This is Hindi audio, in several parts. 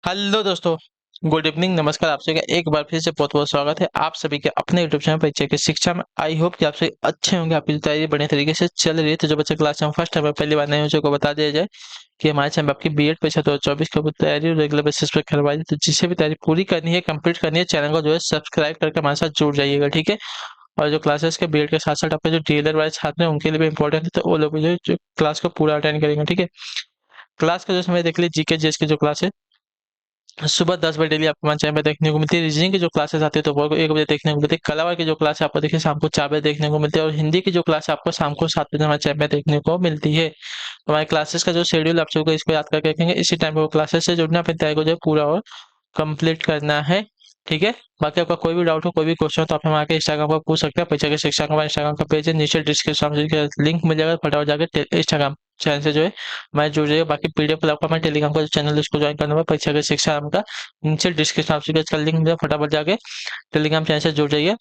हेलो दोस्तों। गुड इवनिंग, नमस्कार। आप सभी का एक बार फिर से बहुत बहुत स्वागत है आप सभी के अपने यूट्यूब चैनल परीक्षा की शिक्षा में। आई होप कि आप सभी अच्छे होंगे, आपकी तैयारी बढ़िया तरीके से चल रही है। तो जो बच्चे क्लास में फर्स्ट टाइम पहली बार नए हो को बता दिया जाए कि हमारे चैनल में आपकी बीएड परीक्षा 2024 की तैयारी रेगुलर बेसिस पर करवाई जाए। तो जिसे भी तैयारी पूरी करनी है, कंप्लीट करनी है, चैनल को जो है सब्सक्राइब करके हमारे साथ जुड़ जाइएगा, ठीक है। और जो क्लासेस के बीएड के साथ साथ आपके जो डीएलएड वाले छात्र हैं उनके लिए भी इंपॉर्टेंट है, तो वो लोग भी जो क्लास को पूरा अटेंड करेंगे, ठीक है। क्लास का जो समय देख लीजिए, जीके जीएस की जो क्लास है सुबह 10 बजे डेली आपको हमारे चैनल पे देखने को मिलती है। रीजनिंग की जो क्लासेस आती है तो वो 1 बजे देखने को मिलती है। कलावर की जो क्लास है आपको देखिए शाम को 4 बजे देखने को मिलती है। और हिंदी की जो क्लास है आपको शाम को 7 बजे हमारे चैनल पे देखने को मिलती है। तो हमारे क्लासेस का जो शेड्यूल आप सबको इसको याद करके रखेंगे, इसी टाइम पे वो क्लासेस से जुड़ना, अपनी तैयारी को जो है पूरा और कंप्लीट करना है, ठीक है। बाकी आपका कोई भी डाउट हो, कोई भी क्वेश्चन हो तो आप हमारे के इंस्टाग्राम पर पूछ सकते हैं। परीक्षा के शिक्षा का हमारा इंस्टाग्राम का पेज है, नीचे डिस्क्रिप्शन में लिंक मिल जाएगा, फटाफट जाकर इंस्टाग्राम चैनल से जो है मैं जुड़ जाइए। बाकी पीडीएफ आपका हमारे टेलीग्राम का जो चैनल है उसको ज्वाइन करना होगा, परीक्षा के शिक्षा नाम का। नीचे डिस्क्रिप्शन आपसे इसका लिंक मिलेगा, फटाफट जाके टेलीग्राम चैनल से जुड़ जाइए,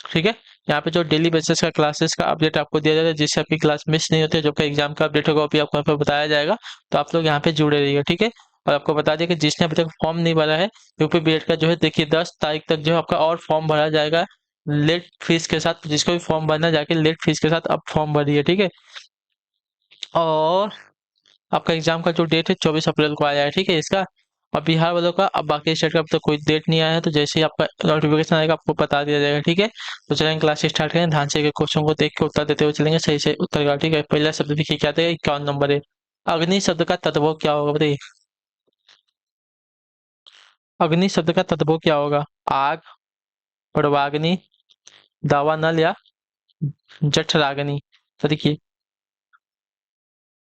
ठीक है। यहाँ पे जो डेली बेसिस का क्लासेस का अपडेट आपको दिया जाएगा, जिससे आपकी क्लास मिस नहीं होती है। जो कि एग्जाम का अपडेट होगा वो भी आपको यहाँ पे बताया जाएगा। तो आप लोग यहाँ पे जुड़े रहिएगा, ठीक है। और आपको बता दें कि जिसने अभी तक फॉर्म नहीं भरा है यूपी बीएड का, जो है देखिए 10 तारीख तक जो है आपका और फॉर्म भरा जाएगा लेट फीस के साथ। जिसको भी फॉर्म भरना है जाके लेट फीस के साथ अब फॉर्म भरिए, ठीक है। और आपका एग्जाम का जो डेट है 24 अप्रैल को आया है, ठीक है इसका। और बिहार वालों का अब बाकी स्टेट का अब तक कोई डेट नहीं आया है, तो जैसे ही आपका नोटिफिकेशन आएगा आपको बता दिया जाएगा, ठीक है। तो चलेंगे क्लास स्टार्ट करें, ध्यान से क्वेश्चन को देख के उत्तर देते हुए चलेंगे, सही से उत्तर का, ठीक है। पहला शब्द देखिए क्या था, 51 नंबर है। अग्नि शब्द का तत्वों क्या होगा बताइए। अग्नि शब्द का तत्वों क्या होगा? आग, पड़वाग्नि, दावानल या जठराग्नि। तो देखिए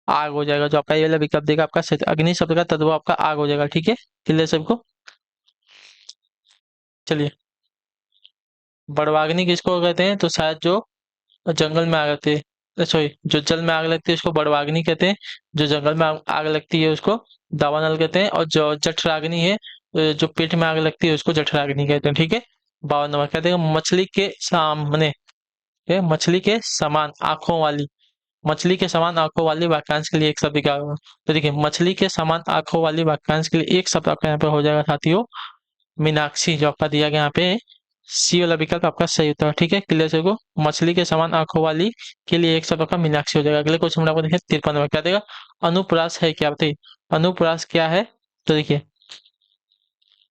आग हो जाएगा, जो आपका ये वाला विकल्प देगा आपका सही। अग्नि शब्द का तत्व आपका आग हो जाएगा, ठीक है। क्लियर सबको? चलिए, बड़वाग्नि किसको कहते हैं? तो शायद जो जंगल में आग लगती है, सॉरी, जो जल में आग लगती है उसको बड़वाग्नि कहते हैं। जो जंगल में आग लगती है उसको दावानल कहते हैं। और जो जठराग्नि है, जो पेट में आग लगती है उसको जठराग्नि कहते हैं, ठीक है। 52 नंबर कहते हैं मछली के सामने, मछली के समान आंखों वाली, मछली के समान आंखों वाली वाक्यांश के लिए एक शब्द क्या होगा? तो देखिए मछली के समान आंखों वाली वाक्यांश के लिए एक शब्द आपका यहाँ पे हो जाएगा साथियों, मीनाक्षी। जो आपका दिया गया यहाँ पे सी वाला विकल्प आपका सही उत्तर है, ठीक है। क्लियर से को मछली के समान आंखों वाली के लिए एक शब्द आपका मीनाक्षी हो जाएगा। अगले क्वेश्चन में आपको देखिए 53 नंबर क्या देगा, अनुप्रास है क्या बताइए। अनुप्रास क्या है? तो देखिए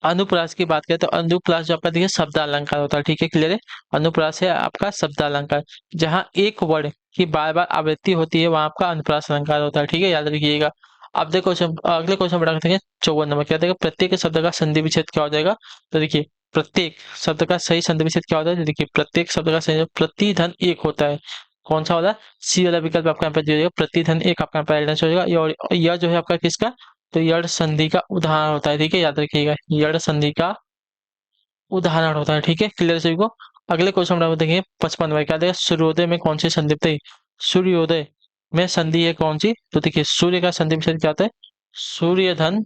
अनुप्रास की बात करें तो अनुप्रास जो आपका देखिए शब्द अलंकार होता है, ठीक है। क्लियर है? अनुप्रास है आपका शब्द अलंकार, जहाँ एक वर्ड की बार बार आवृत्ति होती है वहां आपका अनुप्रास अलंकार होता है, ठीक है, याद रखिएगा। अब देखो क्वेश्चन, अगले क्वेश्चन बढ़ा देंगे 54 नंबर क्या देगा, प्रत्येक शब्द का संधि विच्छेद क्या हो जाएगा। तो देखिए प्रत्येक शब्द का सही संधि विच्छेद क्या होता है। तो देखिए प्रत्येक शब्द का सही प्रतिधन एक होता है। कौन सा वाला? सी वाला विकल्प आपका यहाँ पे दिया जाएगा, प्रतिधन एक आपका यहाँ पे आंसर हो जाएगा। और यह जो है आपका किसका, तो यड़ संधि का उदाहरण होता है, ठीक है, याद रखिएगा, यड़ संधि का उदाहरण होता है, ठीक है। क्लियर सभी को? अगले क्वेश्चन हम देखेंगे 55 में क्या देगा, सूर्योदय में कौन सी संधि बताइए। सूर्योदय में संधि है कौन सी? तो देखिए सूर्य का संधि विच्छेद क्या होता है, सूर्य धन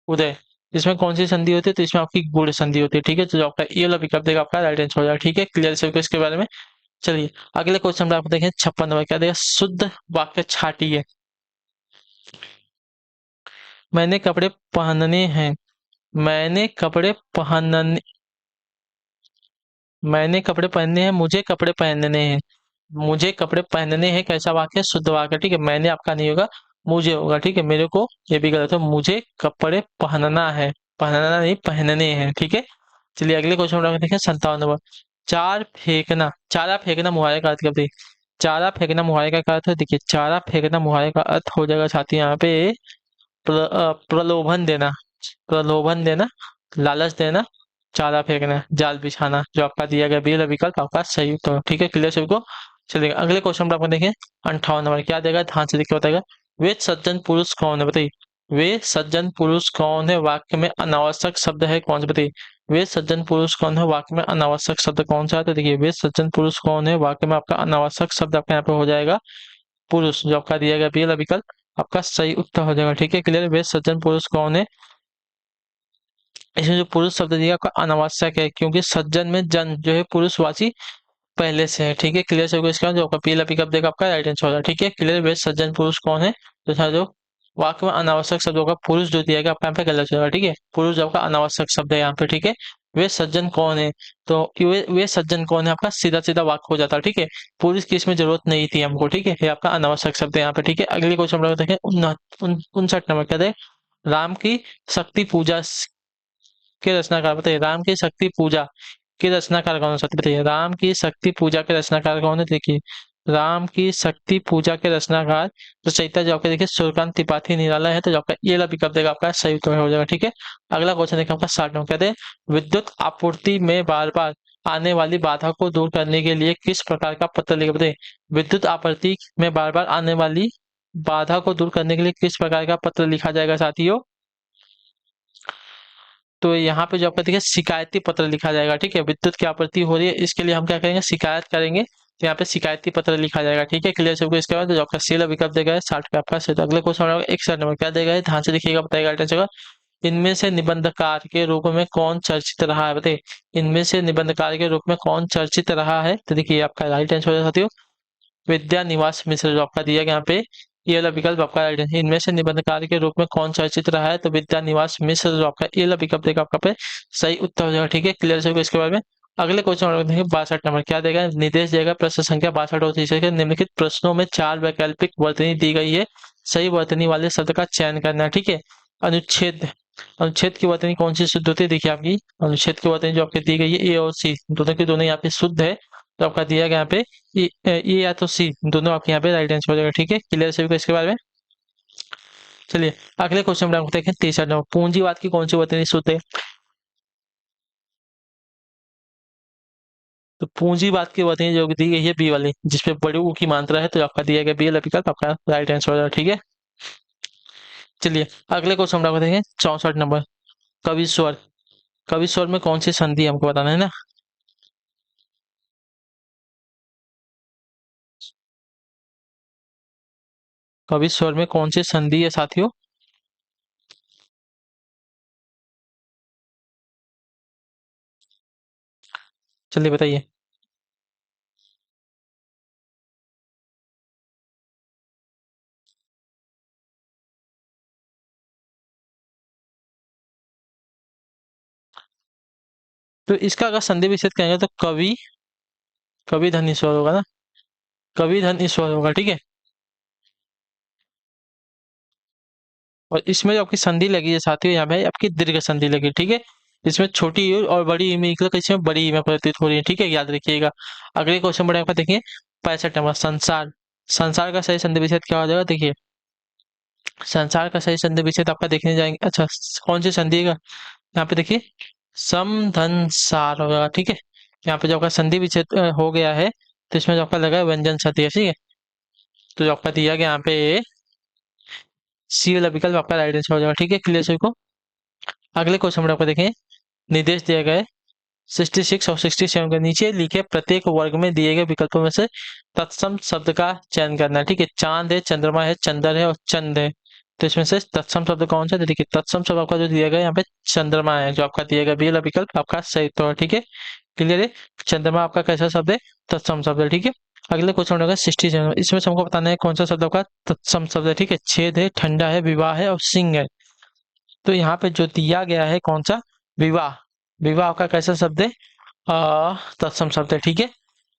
उदय। इसमें कौन सी संधि होती है? तो इसमें आपकी गुण संधि होती है, ठीक है। तो जो आपका ये वाला विकल्प देगा आपका राइट आंसर हो जाएगा, ठीक है। क्लियर सभी को इसके बारे में? चलिए अगले क्वेश्चन में आप देखें 56 क्या देगा, शुद्ध वाक्य छाटी है। मैंने कपड़े पहनने हैं, मैंने कपड़े पहनने, मैंने कपड़े पहनने हैं, मुझे कपड़े पहनने हैं, मुझे कपड़े पहनने हैं कैसा वाक्य? शुद्ध वाक्य, ठीक है। मैंने आपका नहीं होगा, मुझे होगा, ठीक है। मेरे को ये भी गलत है, मुझे कपड़े पहनना है, पहनना नहीं पहनने हैं, ठीक है। चलिए अगले क्वेश्चन में देखें 57 नंबर, चार फेंकना, चारा फेंकना मुहावरे का अर्थ क्या बताइए। चारा फेंकना मुहावरे का क्या अर्थ है? देखिए चारा फेंकना मुहावरे का अर्थ हो जाएगा साथी यहाँ पे प्रलोभन देना, प्रलोभन देना, लालच देना, चारा फेंकना, जाल बिछाना। जो आपका दिया गया बी विकल्प आपका सही उत्तर है, ठीक है। क्लियर सभी को? चलिए अगले क्वेश्चन पर आपको देखें 58 नंबर क्या देगा, ध्यान से देखिए बताएगा, वे सज्जन पुरुष कौन है बताइए। वे सज्जन पुरुष कौन है, वाक्य में अनावश्यक शब्द है कौन सा बताइए। वे सज्जन पुरुष कौन है, वाक्य में अनावश्यक शब्द कौन सा है? तो देखिए वे सज्जन पुरुष कौन है, वाक्य में आपका अनावश्यक शब्द आपका यहाँ पे हो जाएगा पुरुष। जो आपका दिया गया बी विकल्प आपका सही उत्तर हो जाएगा, ठीक है। क्लियर? वे सज्जन पुरुष कौन है, इसमें जो पुरुष शब्द दिया आपका अनावश्यक है, क्योंकि सज्जन में जन जो है पुरुषवाची पहले से है, ठीक है। क्लियर? सबको इसका जो आपका पीला पिकअप देगा आपका राइट आंसर होगा, ठीक है। क्लियर? वे सज्जन पुरुष कौन है, तो समझो वाक्य में अनावश्यक शब्दों का पुरुष जो दिया गया आपका यहाँ पे गलत हो जाएगा। ठीक है, पुरुष आपका अनावश्यक शब्द है यहाँ पे। ठीक है, वे सज्जन कौन है, तो वे सज्जन कौन है आपका सीधा सीधा वाक्य हो जाता है। ठीक है, पुरुष की इसमें जरूरत नहीं थी हमको। ठीक है, ये आपका अनावश्यक शब्द है यहाँ पे। ठीक है, अगले क्वेश्चन हम लोग देखें 59 नंबर कहते हैं राम की शक्ति पूजा के रचनाकार बताइए। राम की शक्ति पूजा के रचनाकार कौन है, सत्य बताइए। राम की शक्ति पूजा के रचनाकार कौन है, देखिए राम की शक्ति पूजा के रचनाकार रचयिता जो आपका देखिए सूर्यकांत त्रिपाठी निराला है, तो जो आपका ये वाला विकल्प देगा आपका सही उत्तर हो जाएगा। ठीक है, अगला क्वेश्चन देखिए आपका 60 नंबर कहते हैं विद्युत आपूर्ति में बार बार आने वाली बाधा को दूर करने के लिए किस प्रकार का पत्र लिखे बताइए। विद्युत आपूर्ति में बार बार आने वाली बाधा को दूर करने के लिए किस प्रकार का पत्र लिखा जाएगा साथियों, तो यहाँ पे जो आपका देखिए शिकायती पत्र लिखा जाएगा। ठीक है, विद्युत की आपूर्ति हो रही है, इसके लिए हम क्या करेंगे, शिकायत करेंगे, तो यहाँ पे शिकायती पत्र लिखा जाएगा। ठीक है, क्लियर सबको। इसके बाद जो आपका सी विकल्प देगा है 60 पे आपका सही। तो अगले क्वेश्चन होगा 61 नंबर क्या देगा है, ध्यान से देखिएगा बताएगा राइट आंसर। इनमें से निबंधकार के रूप में कौन चर्चित रहा है बताइए। इनमें से निबंधकार के रूप में कौन चर्चित रहा है, तो देखिए आपका राइट आंसर हो जाएगा साथियों विद्या निवास मिश्र जो आपका दिया गया यहाँ पे ये वाला विकल्प आपका राइट है। इनमें से निबंधकार के रूप में कौन चर्चित रहा है, तो विद्या निवास मिश्र जो आपका ये वाला विकल्प देगा आपका पे सही उत्तर हो जाएगा। ठीक है, क्लियर से इसके बारे में। अगले क्वेश्चन हम लोग देखेंगे 62 नंबर क्या देगा, निर्देश देगा प्रश्न संख्या 62 और 30 के निम्नलिखित प्रश्नों में 4 वैकल्पिक वर्तनी दी गई है, सही वर्तनी वाले शब्द का चयन करना है। ठीक है, अनुच्छेद अनुच्छेद की वर्तनी कौन सी शुद्ध होती है, देखिए आपकी अनुच्छेद की वर्तनी जो आपकी दी गई है ए और सी दोनों की दोनों यहाँ पे शुद्ध है, तो आपका दिया गया यहाँ पे ये या तो सी दोनों आपके यहाँ पे राइट आंसर हो जाएगा। ठीक है, क्लियर सभी को इसके बारे में। चलिए अगले क्वेश्चन में हम देखें 30 नंबर पूंजीवाद की कौन सी वर्तनी शुद्ध है, तो पूंजीवाद की वर्तनी जो दी गई है बी वाली जिसपे बड़ी ऊ की मात्रा है, तो आपका दिया गया बी वाला विकल्प आपका राइट आंसर हो जाएगा। ठीक है, चलिए अगले क्वेश्चन हम देखेंगे 64 नंबर कवि स्वर। कवि स्वर में कौन सी संधि हमको बताना है ना, कवि स्वर में कौन सी संधि है साथियों, चलिए बताइए। तो इसका अगर संधि विच्छेद कहेंगे तो कवि कवि धन ईश्वर होगा ना, कवि धन ईश्वर होगा। ठीक है, और इसमें जो आपकी संधि लगी है साथियों यहाँ पे आपकी दीर्घ संधि लगी। ठीक है, इसमें छोटी ई और बड़ी ई में निकल इसमें बड़ी ई में प्रतीत हो रही है। ठीक है, याद रखिएगा। अगले क्वेश्चन बढ़े आपका देखिए 65 नंबर संसार। संसार का सही संधि विच्छेद क्या हो जाएगा, देखिए संसार का सही संधि विच्छेद आपका देखने जाएंगे। अच्छा कौन सी संधि है यहाँ पे देखिए सम धन सार होगा। ठीक है, यहाँ पे जो आपका संधि विच्छेद हो गया है, तो इसमें जो आपका लगा है व्यंजन संधि है। ठीक है, तो जो आपका दिया गया यहाँ पे सी वाला विकल्प आपका राइट आंसर हो जाएगा। ठीक है, क्लियर सभी को। अगले क्वेश्चन में आपको देखें निर्देश दिए गए 66 और 67 के नीचे लिखे प्रत्येक वर्ग में दिए गए विकल्पों में से तत्सम शब्द का चयन करना है। ठीक है, चांद है, चंद्रमा है, चंद्र है और चंद है, तो इसमें से तत्सम शब्द कौन सा है, तो देखिए तत्सम शब्द आपका जो दिया गया यहाँ पे चंद्रमा है, जो आपका दिया गया बी वाला विकल्प आपका सही तो है। ठीक है, क्लियर है। चंद्रमा आपका कैसा शब्द है, तत्सम शब्द है। ठीक है, अगले क्वेश्चन होगा 67 इसमें से हमको बताना है कौन सा शब्द आपका तत्सम शब्द है। ठीक है, छेद है, ठंडा है, विवाह है और सिंह है, तो यहाँ पे जो दिया गया है कौन सा विवाह, विवाह का कैसा शब्द है तत्सम शब्द है। ठीक है,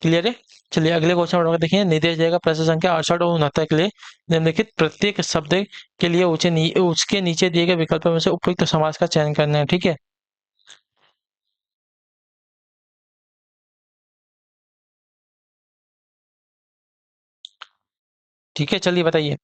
क्लियर है। चलिए अगले क्वेश्चन में देखिए निर्देश देगा प्रश्न संख्या 68 और 69 के लिए निम्नलिखित प्रत्येक शब्द के लिए उसके नीचे दिए गए विकल्पों में से उपयुक्त समास का चयन करना है। ठीक है, ठीक है, चलिए बताइए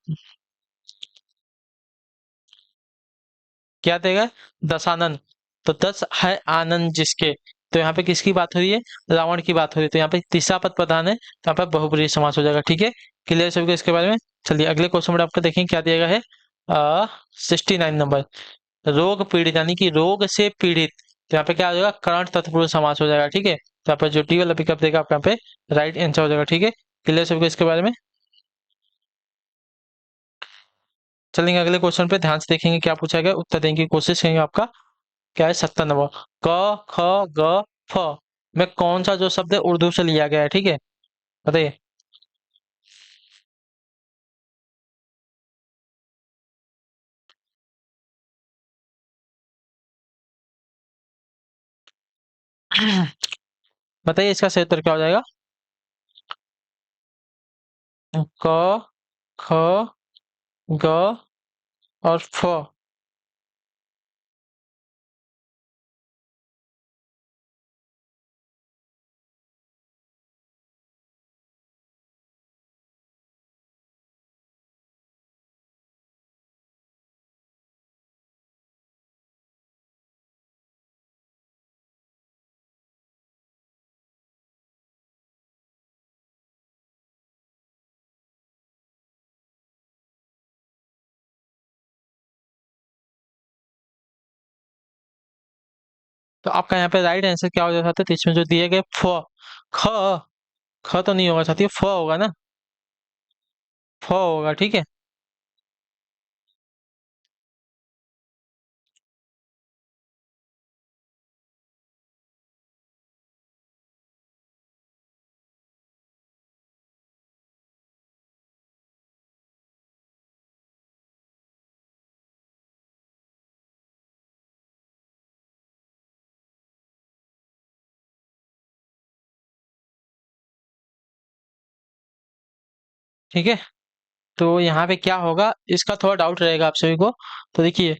क्या देगा, दशानन, तो दस है आनंद जिसके, तो यहाँ पे किसकी बात हो रही है, रावण की बात हो रही है, तो यहाँ पे तीसरा पद प्रधान है, तो यहाँ पे बहुब्रीहि समास हो जाएगा। ठीक है, क्लियर सभी को इसके बारे में। चलिए अगले क्वेश्चन में आपको देखेंगे क्या दिया गया है 69 नंबर रोग पीड़ित यानी कि रोग से पीड़ित, तो यहाँ पे क्या हो जाएगा करण तत्पुरुष समास हो जाएगा। ठीक है, तो यहाँ पे जो टी वाला पिकअप देगा आपका यहाँ पे राइट आंसर हो जाएगा। ठीक है, क्लियर सभी को इसके बारे में। चलेंगे अगले क्वेश्चन पे ध्यान से देखेंगे क्या पूछा गया, उत्तर देने की कोशिश करेंगे। आपका क्या है 70 नंबर क ख ग फ में कौन सा जो शब्द है उर्दू से लिया गया है। ठीक है, बताइए। बताइए इसका सही उत्तर क्या हो जाएगा? क, ख, ग और फ। तो आपका यहाँ पे राइट आंसर क्या हो जाता है? तो इसमें जो दिए गए फ, ख, ख तो नहीं होगा साथी, फ होगा ना, फ होगा, ठीक है। ठीक है, तो यहाँ पे क्या होगा, इसका थोड़ा डाउट रहेगा आप सभी को। तो देखिए,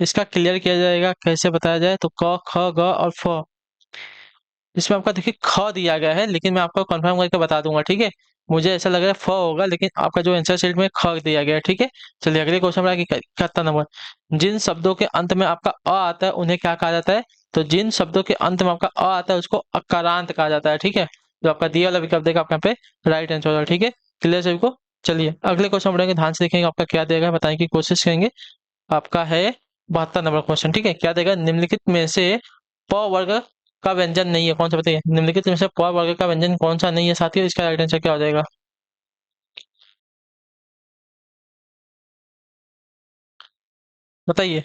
इसका क्लियर किया जाएगा, कैसे बताया जाए? तो क, ख, ग और फ, इसमें आपका देखिए ख दिया गया है, लेकिन मैं आपको कंफर्म करके बता दूंगा, ठीक है। मुझे ऐसा लग रहा है फ होगा, लेकिन आपका जो आंसर शीट में ख दिया गया है, ठीक है। चलिए अगले क्वेश्चन में आगे, इकहत्तर नंबर। जिन शब्दों के अंत में आपका अ आता है उन्हें क्या कहा जाता है? तो जिन शब्दों के अंत में आपका अ आता है उसको अकारांत कहा जाता है, ठीक है। जो आपका दिया वाला विकल्प देगा आपका यहाँ पे राइट आंसर होगा, ठीक है। क्लियर सभी को? चलिए अगले क्वेश्चन बढ़ेंगे, ध्यान से देखेंगे आपका क्या देगा, बताने की कोशिश करेंगे। आपका है 72 नंबर क्वेश्चन, ठीक है। क्या देगा? निम्नलिखित में से प वर्ग का व्यंजन नहीं है कौन सा? बताइए, निम्नलिखित में से प वर्ग का व्यंजन कौन सा नहीं है साथियों? इसका राइट आंसर क्या हो जाएगा? बताइए।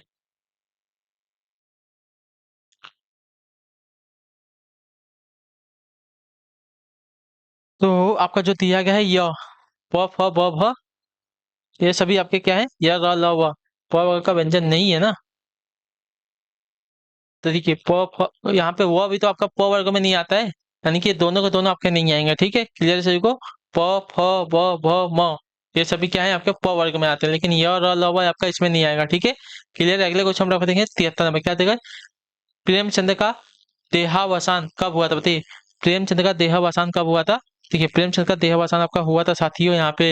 तो आपका जो दिया गया है य, प, फ, ब, भ, ये सभी आपके क्या है? य, र, ल, व, प वर्ग का व्यंजन नहीं है ना। तो देखिए प, फ, यहाँ पे व भी तो आपका प वर्ग में नहीं आता है, यानी कि दोनों के दोनों आपके नहीं आएंगे, ठीक है। क्लियर सभी को? प, फ, ब, भ, म, ये सभी क्या है? आपके प वर्ग में आते हैं, लेकिन य, र, ल, व आपका इसमें नहीं आएगा, ठीक है। क्लियर? अगले क्वेश्चन हम आपको देखेंगे 73 नंबर। क्या देगा? प्रेमचंद का देहावसान कब हुआ था? बताइए, प्रेमचंद का देहावसान कब हुआ था? देखिए, प्रेमचंद का देहावसान आपका हुआ था साथियों यहाँ पे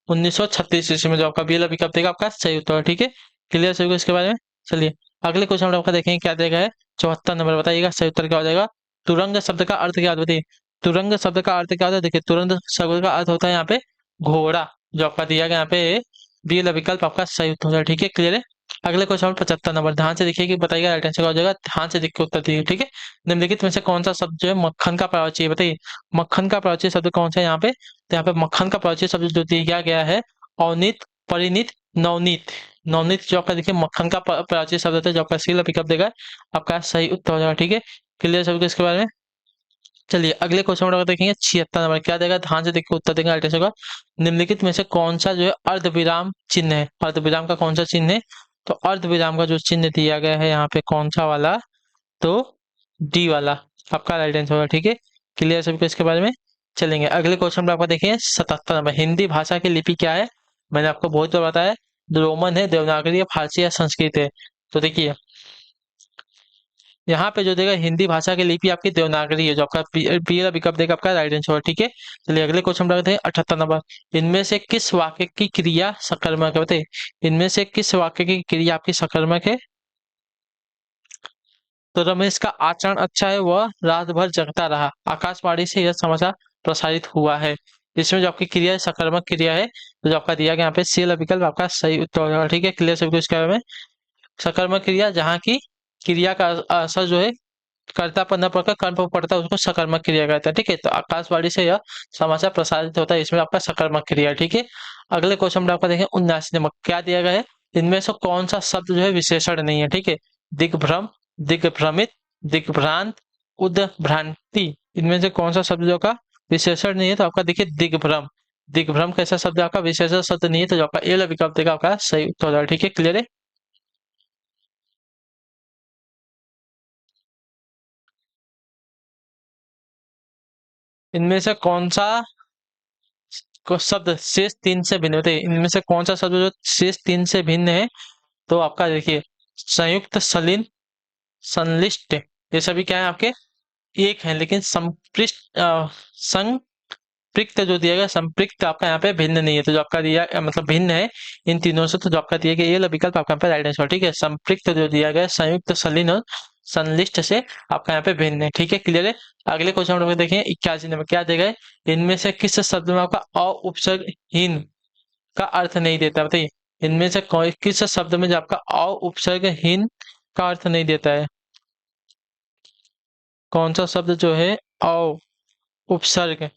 1936 ईस्वी में, जो आपका बी वाला विकल्प देगा आपका सही उत्तर है, ठीक है। क्लियर सभी को इसके बारे में? चलिए अगले क्वेश्चन में आपका देखेंगे क्या देगा है। 74 नंबर, बताइएगा सही उत्तर क्या हो जाएगा। तुरंग शब्द का अर्थ क्या होता है? बताइए, तुरंग शब्द का अर्थ क्या होता है? देखिए, तुरंग शब्द का अर्थ होता है यहाँ पे घोड़ा, जो आपका दिया गया यहाँ पे बी वाला विकल्प आपका सही उत्तर है, ठीक है। क्लियर है? अगले क्वेश्चन 75 नंबर, ध्यान से देखिए कि बताइएगा राइट आंसर क्या हो जाएगा, ध्यान से देख के उत्तर दीजिए, ठीक है। निम्नलिखित में से कौन सा शब्द जो है मक्खन का प्रवाची है? बताइए, मक्खन का प्रवाची शब्द कौन सा है यहाँ पे? तो यहाँ पे मक्खन का प्रवाची शब्द जो दिया गया है अवनीत, परिणीत, नवनीत। नवनीत जो आपका देखिए मक्खन का प्रवाची शब्द होता है, जो आपका सी पिकअप देगा आपका सही उत्तर हो जाएगा, ठीक है। क्लियर सभी को इसके बारे में? चलिए अगले क्वेश्चन में देखेंगे 76 नंबर। क्या देगा? ध्यान से देखिए उत्तर देंगे राइट आंसर का। निम्नलिखित में से कौन सा जो है अर्धविराम चिन्ह है? अर्धविराम का कौन सा चिन्ह है? तो अर्धविराम का जो चिन्ह दिया गया है यहाँ पे कौन सा वाला? तो डी वाला आपका राइट आंसर होगा, ठीक है। क्लियर सभी को इसके बारे में? चलेंगे अगले क्वेश्चन में आपको देखेंगे 77 नंबर। हिंदी भाषा की लिपि क्या है? मैंने आपको बहुत बार बताया, रोमन है, देवनागरी है, फारसी या संस्कृत है। तो देखिए, यहाँ पे जो देगा हिंदी भाषा की लिपि आपकी देवनागरी है, जो आपका पी वाला विकल्प देगा आपका राइट आंसर, ठीक है। चलिए अगले क्वेश्चन पर आते हैं 78 नंबर। इनमें से किस वाक्य की क्रिया सकर्मक है? बताइए, इनमें से किस वाक्य की क्रिया आपकी सकर्मक है? तो रमेश का आचरण अच्छा है, वह रात भर जगता रहा, आकाशवाणी से यह समाचार प्रसारित हुआ है। इसमें जो आपकी क्रिया है सकर्मक क्रिया है, तो जो आपका दिया गया यहाँ पे सी वाला विकल्प आपका सही उत्तर हो जाएगा, ठीक है। क्लियर सभी को इसके बारे में? सकर्मक क्रिया, जहाँ की क्रिया का असर जो है कर्ता पर न पड़कर कर्म पर पड़ता है, उसको सकर्मक क्रिया कहता है, ठीक है। तो आकाशवाणी से यह समाचार प्रसारित होता है, इसमें आपका सकर्मक क्रिया है, ठीक है। अगले क्वेश्चन में आपका देखें 79 नंबर। क्या दिया गया है? इनमें से कौन सा शब्द जो है विशेषण नहीं है? ठीक है। दिग्भ्रम, दिग्भ्रमित, दिग्भ्रांत, उद्भ्रांति, इनमें से कौन सा शब्द जो का विशेषण नहीं है? तो आपका देखिए दिग्भ्रम। दिग्भ्रम कैसा शब्द है? आपका विशेषण शब्द नहीं है, तो जो आपका ए वाला विकल्प देगा आपका सही उत्तर हो जाएगा, ठीक है। क्लियर है? इनमें से कौन सा शब्द शेष तीन से भिन्न होते हैं? इनमें से कौन सा शब्द जो शेष तीन से भिन्न है? तो आपका देखिए, संयुक्त, सलिल, संलिष्ट, ये सभी क्या है आपके एक है, लेकिन संपृष्ट संपृक्त जो दिया गया, संपृक्त आपका यहाँ पे भिन्न नहीं है, तो जो आपका दिया मतलब भिन्न है इन तीनों से, तो जो आपका दिया गया ये वाला विकल्प आपका यहाँ पे राइट आंसर। ठीक है, संपृक्त जो दिया गया संयुक्त, सलिल और संलिष्ट से आपका यहाँ पे भिन्न है। ठीक है, क्लियर है। अगले क्वेश्चन हम लोग देखें 81 नंबर, क्या देगा है? इनमें से किस शब्द में आपका अ उपसर्गहीन का अर्थ नहीं देता? बताइए, इनमें से किस शब्द में जो आपका अ उपसर्गहीन का अर्थ नहीं देता है? कौन सा शब्द जो है अ उपसर्ग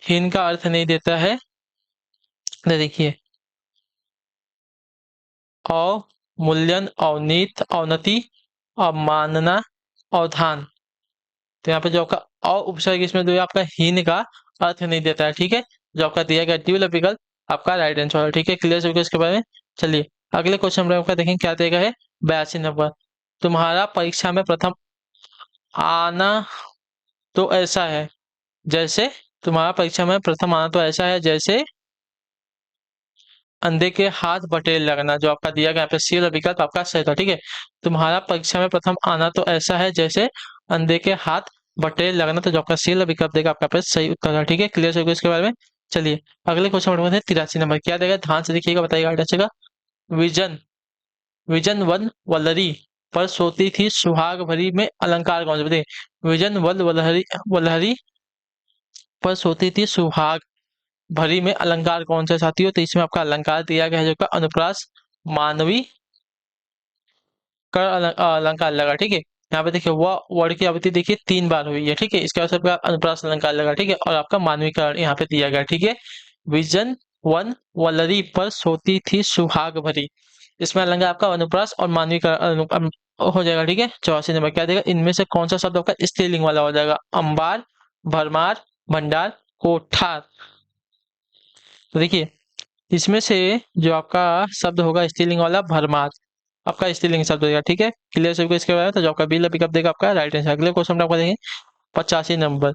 हीन का अर्थ नहीं देता है? देखिए, अवमूल्यन, अवनीत, अवनति, अवमानना, अवधान। तो यहाँ पे जो आपका अ उपसर्ग इसमें जो है आपका हीन का अर्थ नहीं देता है। ठीक है, जो आपका दिया गया डी वाला विकल्प आपका राइट आंसर है। ठीक है, क्लियर है इसके बारे में। चलिए अगले क्वेश्चन में आपका देखेंगे क्या देगा है 82 नंबर, तुम्हारा परीक्षा में प्रथम आना तो ऐसा है जैसे, तुम्हारा परीक्षा में प्रथम आना तो ऐसा है जैसे अंधे के हाथ बटेर लगना। जो आपका दिया गया यहाँ पे सी वाला विकल्प आपका सही था। ठीक है, तुम्हारा परीक्षा में प्रथम आना तो ऐसा है जैसे अंधे के हाथ बटेर लगना, तो जो आपका सी वाला विकल्प देगा आपका पे सही उत्तर था। ठीक है, क्लियर हो इसके बारे में। चलिए अगले क्वेश्चन बढ़ते हैं 83 नंबर, क्या देगा? ध्यान से देखिएगा, बताइएगा आठ का। विजन विजन वन वल्लरी पर सोती थी सुहाग भरी में अलंकार कौन से? बताइए, विजन वन वल्लरी वल्लरी पर सोती थी सुहाग भरी में अलंकार कौन सा साथियों? तो इसमें आपका अलंकार दिया गया है जो का अनुप्रास, मानवी, कर अलंकार लगा। ठीक है, यहाँ पे देखिए वह वर्ड की आवृत्ति देखिए 3 बार हुई है। ठीक है, इसके बाद आपका अनुप्रास अलंकार लगा। ठीक है, और आपका मानवीकरण यहाँ पे दिया गया। ठीक है, विजन वन वलरी पर सोती थी सुहाग भरी, इसमें अलंकार आपका अनुप्रास और मानवीकरण हो जाएगा। ठीक है, 84 नंबर, क्या देगा? इनमें से कौन सा शब्द आपका स्त्रीलिंग वाला हो जाएगा? अंबार, भरमार, भंडार, कोठार। तो देखिए, इसमें से जो आपका शब्द होगा स्त्रीलिंग वाला भरमार, आपका स्त्रीलिंग शब्द होगा। ठीक है, क्लियर सभी को इसके बारे में। तो जो आपका बी पिकअप देगा आपका राइट आंसर। अगले क्वेश्चन आपका देखेंगे 85 नंबर,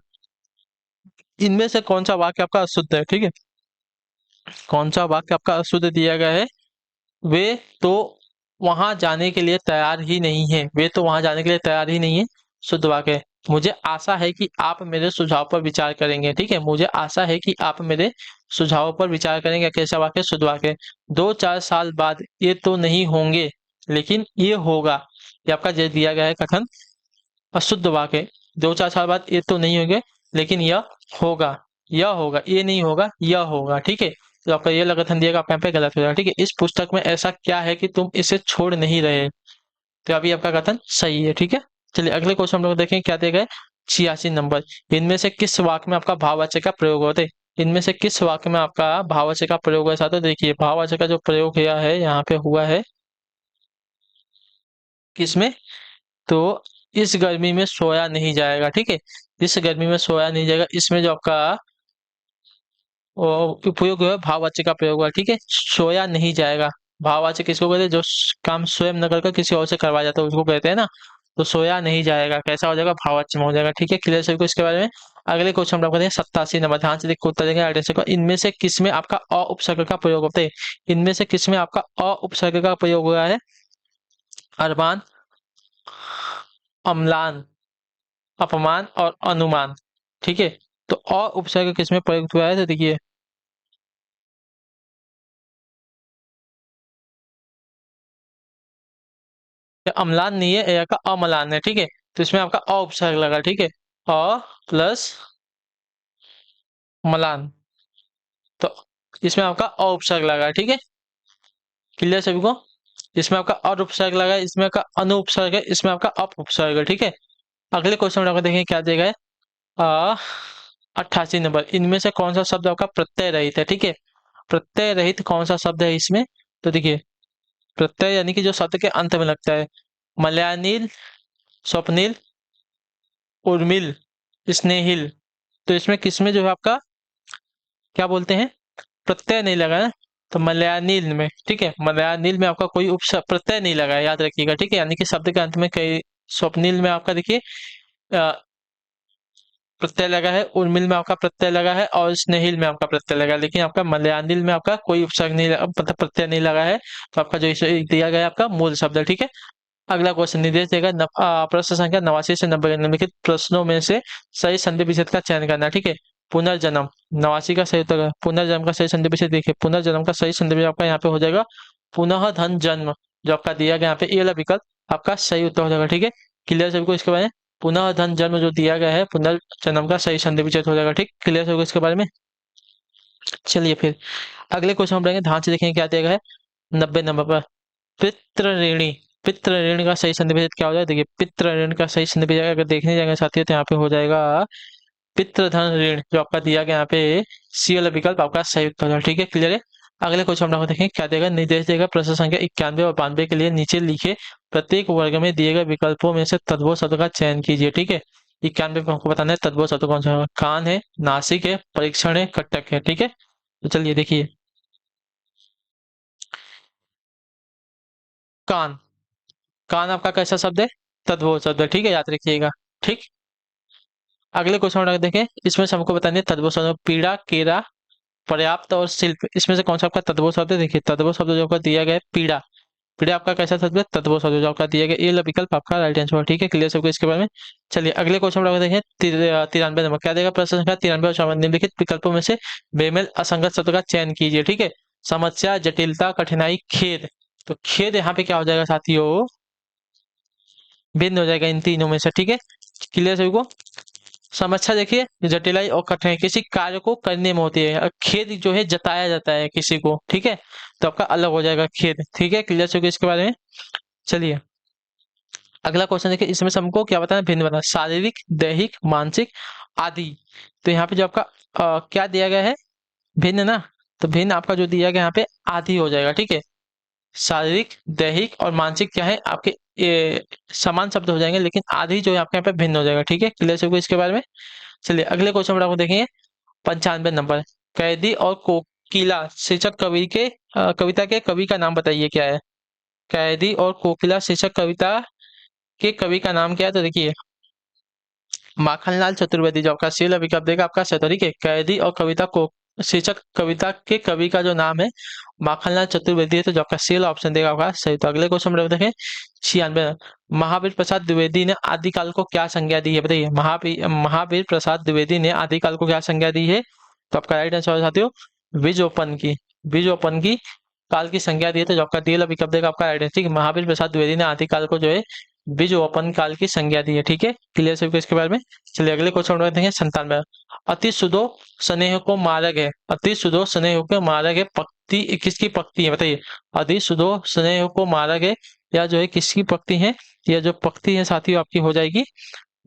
इनमें से कौन सा वाक्य आपका अशुद्ध है? ठीक है, कौन सा वाक्य आपका अशुद्ध दिया गया है? वे तो वहां जाने के लिए तैयार ही नहीं है, वे तो वहां जाने के लिए तैयार ही नहीं है, शुद्ध वाक्य। मुझे आशा है कि आप मेरे सुझाव पर विचार करेंगे। ठीक है, मुझे आशा है कि आप मेरे सुझाव पर विचार करेंगे, कैसा वाक्य? शुद्ध वाक्य। 2-4 साल बाद ये तो नहीं होंगे लेकिन ये होगा, ये आपका जो दिया गया है कथन अशुद्ध वाक्य। 2-4 साल बाद ये तो नहीं होंगे लेकिन यह होगा, यह होगा, ये नहीं होगा, यह होगा। ठीक है, तो आपका ये कथन दिएगा आपका यहाँ पे गलत हो जाएगा। ठीक है, इस पुस्तक में ऐसा क्या है कि तुम इसे छोड़ नहीं रहे? तो अभी आपका कथन सही है। ठीक है, चलिए अगले क्वेश्चन हम लोग देखें क्या दिया गया है 86 नंबर, इनमें से किस वाक्य में आपका भाववाचक का प्रयोग होता है? इनमें से किस वाक्य में आपका भाववाचक का प्रयोग है? साथ देखिए, भाववाचक का जो प्रयोग किया है यहाँ पे हुआ है किसमें? तो इस गर्मी में सोया नहीं जाएगा। ठीक है, इस गर्मी में सोया नहीं जाएगा, इसमें जो आपका उपयोग हुआ है भाववाचक का प्रयोग हुआ। ठीक है, सोया नहीं जाएगा, भाववाचक किसको कहते हैं? जो काम स्वयं न कर किसी और से करवाया जाता है उसको कहते हैं ना। तो सोया नहीं जाएगा कैसा हो जाएगा? भाववाचक में हो जाएगा। ठीक है, क्लियर सभी को इसके बारे में। अगले क्वेश्चन हम लोग करते हैं 87 नंबर, ध्यान से देखो उत्तर देंगे राइट आंसर का। इनमें से किसमें आपका अ उपसर्ग का प्रयोग होता है? इनमें से किसमें आपका अ उपसर्ग का प्रयोग हुआ है? अरमान, अम्लान, अपमान और अनुमान। ठीक है, तो अ उपसर्ग किसमें प्रयुक्त हुआ है? तो देखिए, अम्लान नहीं है, यह का अमलान है। ठीक है, तो इसमें आपका अ उपसर्ग लगा। ठीक है, अ प्लस मलान, तो इसमें आपका अ उपसर्ग लगा। ठीक है, क्लियर सभी को? इसमें आपका अ उपसर्ग लगा, इसमें आपका अनु उपसर्ग है, इसमें आपका अप उपसर्ग है। ठीक है, अगले क्वेश्चन में आपको देखेंगे क्या देगा है 88 नंबर, इनमें से कौन सा शब्द आपका प्रत्यय रहित है? ठीक है, प्रत्यय रहित कौन सा शब्द है इसमें? तो देखिए, प्रत्यय यानी कि जो शब्द के अंत में लगता है, मलयानिल, स्वप्निल, उर्मिल, स्नेहिल। तो इसमें किसमें जो है आपका क्या बोलते हैं प्रत्यय नहीं लगा है? तो मलयानिल में। ठीक है, मलयानिल में आपका कोई प्रत्यय नहीं लगा है, याद रखिएगा। ठीक है, यानी कि शब्द के अंत में कई, स्वप्निल में आपका देखिए प्रत्यय लगा है, उर्मिल में आपका प्रत्यय लगा है और स्नेहिल में आपका प्रत्यय लगा है, लेकिन आपका मलयानिल में आपका कोई उपसर्ग नहीं मतलब प्रत्यय नहीं लगा है। तो आपका जो दिया गया है आपका मूल शब्द है। ठीक है, अगला क्वेश्चन निर्देश देगा प्रश्न संख्या 89 से 90 के निम्नलिखित प्रश्नों में से सही संधि विच्छेद का चयन करना। ठीक है, पुनर्जन्म 89 का सही उत्तर है पुनर्जन्म का सही संधि विच्छेद। देखिए पुनर्जन्म का सही संधि विच्छेद आपका यहाँ पे हो जाएगा पुनः धन जन्म, जो आपका दिया गया यहाँ पे ये वाला विकल्प आपका सही उत्तर हो जाएगा। ठीक है, क्लियर सभी को इसके बारे में। पुनः धन जन्म जो दिया गया है पुनर्जन्म का सही संधि विच्छेद हो जाएगा। ठीक, क्लियर सभी को इसके बारे में। चलिए फिर अगले क्वेश्चन हम पढ़ेंगे, ध्यान से देखेंगे क्या दिया गया है 90 नंबर पर। पितृऋणी, पितृऋण का सही संधि विच्छेद क्या हो जाएगा? देखिए पितृऋण का सही संधि विच्छेद अगर देखने जाएंगे साथियों तो यहाँ पे हो जाएगा पितृधन ऋण, जो आपका दिया गया यहाँ पे सी वाला विकल्प आपका सही उत्तर है। ठीक है, क्लियर है। अगले क्वेश्चन हम लोग देखें क्या देगा, निर्देश देगा प्रश्न संख्या 91 और 92 के लिए नीचे लिखे प्रत्येक वर्ग में दिए गए विकल्पों में से तद्भव शब्द का चयन कीजिए। ठीक है, 91 में हमको बताना है तद्भव शब्द कौन सा है। कान है, नासिक है, परीक्षण है, कटक है। ठीक है, तो चलिए देखिए कान, कान आपका कैसा शब्द है? तद्भव शब्द है। ठीक है, याद रखिएगा। ठीक, अगले क्वेश्चन हम देखें, इसमें से हमको बताने तद्भव शब्द पीड़ा, केरा, पर्याप्त और शिल्प, इसमें से कौन सा आपका तद्भव शब्द है? देखिए तद्भव शब्द जो आपका दिया गया है पीड़ा, पीड़ा आपका कैसा शब्द है? तद्भव शब्द जो आपका दिया गया ये वाला विकल्प आपका राइट आंसर है। ठीक है, क्लियर सबको इसके बारे में। चलिए अगले क्वेश्चन हम देखें 93 नंबर क्या देगा प्रश्न संख्या 93 और 54 निम्नलिखित विकल्पों में से बेमेल असंगत शब्द का चयन कीजिए। ठीक है, समस्या, जटिलता, कठिनाई, खेद। तो खेद यहाँ पे क्या हो जाएगा साथियों? भिन्न हो जाएगा इन तीनों में से। ठीक है, क्लियर सभी को। समस्या देखिए जटिलाई और कठिनाई किसी कार्य को करने में होती है, और खेद जो है जताया जाता है किसी को। ठीक है, तो आपका अलग हो जाएगा खेद। ठीक है, क्लियर हो गया इसके बारे में। चलिए अगला क्वेश्चन देखिए, इसमें से हमको क्या बताना है? भिन्न बताना, शारीरिक, दैहिक, मानसिक, आदि। तो यहाँ पे जो आपका क्या दिया गया है? भिन्न ना, तो भिन्न आपका जो दिया गया यहाँ पे आदि हो जाएगा। ठीक है, शारीरिक, दैहिक और मानसिक क्या है आपके ये समान शब्द हो जाएंगे, लेकिन आदि जो है आपके यहाँ पे भिन्न हो जाएगा। ठीक है, क्लियर सबको इसके बारे में। चलिए अगले क्वेश्चन में आपको देखेंगे 95 नंबर, कैदी और कोकिला शीर्षक कवि के कविता के कवि का नाम बताइए क्या है? कैदी और कोकिला शीर्षक कविता के कवि का नाम क्या है? तो देखिए माखनलाल चतुर्वेदी, जो आपका सी विकल्प देगा आपका सही। ठीक है, कैदी और कविता को शीर्षक कविता के कवि का जो नाम है माखनलाल चतुर्वेदी है, तो जो आपका सी ऑप्शन देगा आपका सही। तो अगले क्वेश्चन में देखें 96, महावीर प्रसाद द्विवेदी ने आदिकाल को क्या संज्ञा दी है? बताइए महावीर प्रसाद द्विवेदी ने आदिकाल को क्या संज्ञा दी है? तो आपका राइट आंसर साथियों बीजोपन की, बीजोपन की काल की संज्ञा दी है, तो जो आपका डी विकल्प देगा आपका राइट आंसर। महावीर प्रसाद द्विवेदी ने आदिकाल को जो है बीजोपन काल की संज्ञा दी है। ठीक है, क्लियर सबको इसके बारे में। चलिए अगले क्वेश्चन में देखेंगे 97, अति सुदो स्नेह को मार्ग है, अति सुदो स्नेह को मार्ग है पक्ति किसकी पक्ति है? बताइए अति सुदो स्नेह को मार्ग है या जो है किसकी पक्ति है? या जो पक्ति है साथियों आपकी हो जाएगी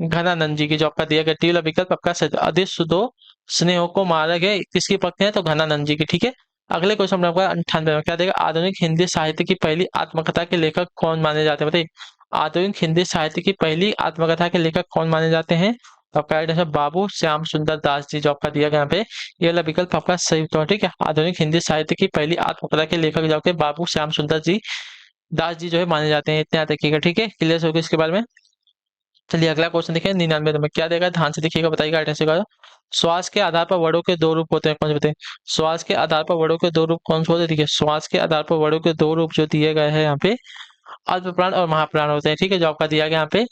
घनानंद जी की, जो आपका दिया गया टी वाला विकल्प आपका सही। अति सुदो स्नेह को मार्ग है किसकी पक्ति है? तो घनानंद जी की। ठीक है, अगले क्वेश्चन में आपका 98 में क्या देगा, आधुनिक हिंदी साहित्य की पहली आत्मकथा के लेखक कौन माने जाते हैं? बताइए आधुनिक हिंदी साहित्य की पहली आत्मकथा के लेखक कौन माने जाते हैं? तो आपका राइट आंसर बाबू श्याम सुंदर दास जी, जो आपका दिया गया यहाँ पे ये वाला विकल्प आपका सही उत्तर है। ठीक है, आधुनिक हिंदी साहित्य की पहली आत्मकथा के लेखक जो आपके बाबू श्याम सुंदर जी दास जी जो है माने जाते हैं। इतना याद रखिएगा। ठीक है, क्लियर हो गया इसके बारे में। चलिए अगला क्वेश्चन देखिए 99 नंबर क्या देगा, ध्यान से देखिएगा बताइएगा राइट आंसर का। श्वास के आधार पर वर्णों के दो रूप होते हैं, कौन से बताइए? श्वास के आधार पर वर्णों के दो रूप कौन से होते हैं? देखिए श्वास के आधार पर वर्णों के दो रूप जो दिए गए हैं यहाँ पे अल्प प्राण और महाप्राण होते हैं। ठीक है, जो आपका दिया गया यहाँ पे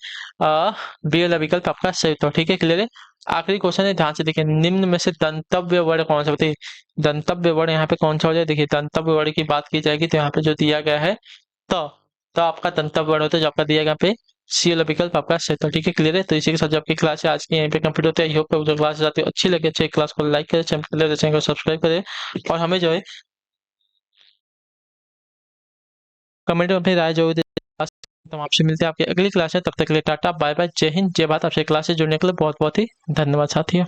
बी वाला विकल्प आपका सही उत्तर। ठीक है, क्लियर है। आखिरी क्वेश्चन है, ध्यान से देखिए निम्न में से दंतव्य वर्ण कौन सा? बताइए दंतव्य वर्ण यहाँ पे कौन सा हो जाए? देखिए दंतव्य वर्ण की बात की जाएगी तो यहाँ पे जो दिया गया है तो आपका तंतव्य वर्ण होता है, जो आपका दिया गया यहाँ पे सी वाला विकल्प आपका सही था। ठीक है, क्लियर है। तो इसी के साथ जो आपकी क्लास है आज की यहीं पे कंप्लीट होते हैं। आई होप जो क्लास जाती है अच्छी लगे, अच्छी क्लास को लाइक करें, चैनल को सब्सक्राइब करें और हमें जो है कमेंट में अपनी राय जो है तो हम आपसे मिलते हैं आपकी अगली क्लास में। तब तक के लिए टाटा बाय बाय, जय हिंद, जय भारत। आपसे क्लास से जुड़ने के लिए बहुत बहुत ही धन्यवाद साथियों।